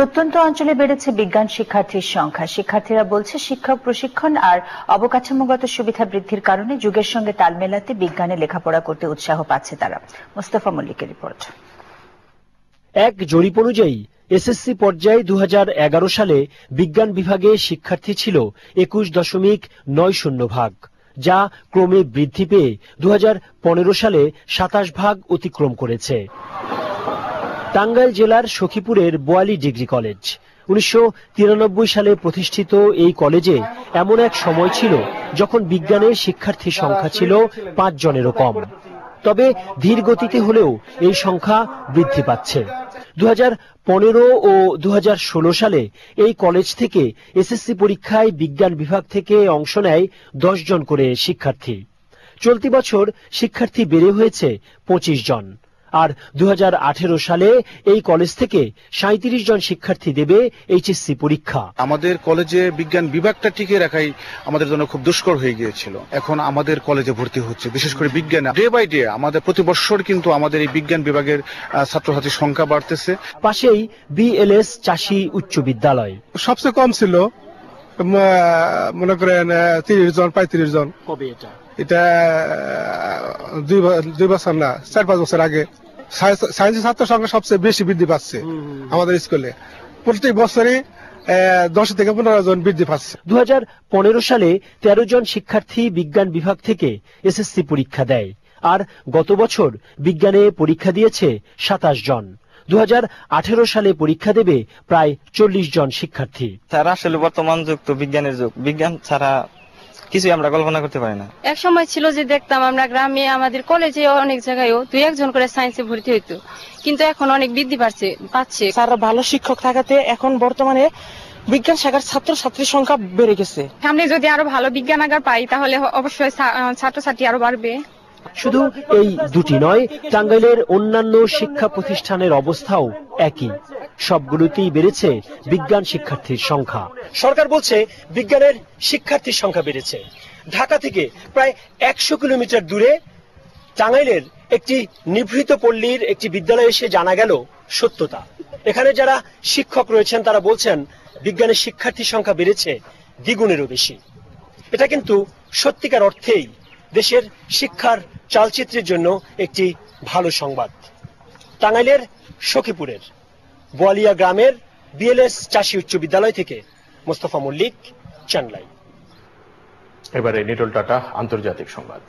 প্রত্যন্ত অঞ্চলে বেড়েছে বিজ্ঞান শিক্ষার্থীর সংখ্যা। শিক্ষার্থীরা বলছে শিক্ষক প্রশিক্ষণ আর অবকাঠামোগত সুবিধা বৃদ্ধির কারণে যুগের সঙ্গে তাল মেলাতে বিজ্ঞানে লেখাপড়া করতে উৎসাহ পাচ্ছে তারা। মোস্তফা মল্লিকের রিপোর্ট। এক জরিপ অনুযায়ী এসএসসি পর্যায়ে 2011 সালে বিজ্ঞান বিভাগে শিক্ষার্থী ছিল 21.90%, যা ক্রমে বৃদ্ধি পেয়ে 2015 সালে 27% অতিক্রম করেছে। টাঙ্গাইল জেলার সখীপুরের বোয়ালি ডিগ্রি কলেজ 1993 সালে প্রতিষ্ঠিত এই কলেজে এমন এক সময় ছিল যখন বিজ্ঞানে শিক্ষার্থীর সংখ্যা ছিল 5 জনেরও কম। তবে ধীর গতিতে হলেও এই সংখ্যা বৃদ্ধি পাচ্ছে। 2015 ও 2016 সালে এই কলেজ থেকে এসএসসি পরীক্ষায় বিজ্ঞান বিভাগ থেকে অংশ নেয় 10 জন করে শিক্ষার্থী। চলতি বছর শিক্ষার্থী বেড়ে হয়েছে 25 জন। আর 2018 সালে এই কলেজ থেকে 37 জন শিক্ষার্থী দেবে এইচএসসি পরীক্ষা। আমাদের কলেজে বিজ্ঞান বিভাগটা টিকে রাখাই আমাদের জন্য খুব দুষ্কর হয়ে গিয়েছিল। এখন আমাদের কলেজে ভর্তি হচ্ছে, বিশেষ করে বিজ্ঞান ডে বাই ডে আমাদের প্রতি বছর কিন্তু আমাদের এই বিজ্ঞান বিভাগের ছাত্রছাত্রীর সংখ্যা বাড়তেছে। পাশেই বিএলএস চাষী উচ্চ বিদ্যালয় সবচেয়ে কম ছিল, মনে করেন 30 জন, 35 জন। কবে এটা? এটা 2 বছর না, 4-5 বছর আগে। সায়েন্সের ছাত্র সংখ্যা সবচেয়ে বেশি বৃদ্ধি পাচ্ছে আমাদের স্কুলে। প্রত্যেক বছরই 10 থেকে 15 জন বৃদ্ধি পাচ্ছে। 2015 সালে 13 জন শিক্ষার্থী বিজ্ঞান বিভাগ থেকে এসএসসি পরীক্ষা দেয়, আর গত বছর বিজ্ঞানে পরীক্ষা দিয়েছে 27 জন। 2018 সালে পরীক্ষা দেবে প্রায় 40 জন শিক্ষার্থী। স্যার, আসলে বর্তমান যুগ তো বিজ্ঞানের যুগ, বিজ্ঞান ছাড়া কিছু আমরা কল্পনা করতে পারি না। এক সময় ছিল যে দেখতাম আমরা গ্রামে আমাদের কলেজে অনেক জায়গায়ও 2-1 জন করে সায়েন্সে ভর্তি হইতো, কিন্তু এখন অনেক বৃদ্ধি পাচ্ছে। স্যাররা ভালো শিক্ষক থাকাতে এখন বর্তমানে বিজ্ঞান শাখার ছাত্রছাত্রীর সংখ্যা বেড়ে গেছে। সামনে যদি আরো ভালো বিজ্ঞানাগার পাই তাহলে অবশ্যই ছাত্রছাত্রী আরো বাড়বে। শুধু এই দুটি নয়, টাঙ্গাইলের অন্যান্য শিক্ষা প্রতিষ্ঠানের অবস্থাও একই। সবগুলোতেই বেড়েছে বিজ্ঞান শিক্ষার্থীর সংখ্যা। সরকার বলছে বিজ্ঞানের শিক্ষার্থীর সংখ্যা বেড়েছে। ঢাকা থেকে প্রায় 100 কিলোমিটার দূরে টাঙ্গাইলের একটি নিভৃত পল্লীর একটি বিদ্যালয়ে এসে জানা গেল সত্যতা। এখানে যারা শিক্ষক রয়েছেন তারা বলছেন বিজ্ঞানের শিক্ষার্থীর সংখ্যা বেড়েছে দ্বিগুণেরও বেশি। এটা কিন্তু সত্যিকার অর্থেই দেশের শিক্ষার চালচিত্রের জন্য একটি ভালো সংবাদ। টাঙ্গাইলের সখীপুরের বোয়ালিয়া গ্রামের বিএলএস চাষী উচ্চ বিদ্যালয় থেকে মোস্তফা মল্লিক, চ্যানেল আই। এবারে নিটল টাটা আন্তর্জাতিক সংবাদ।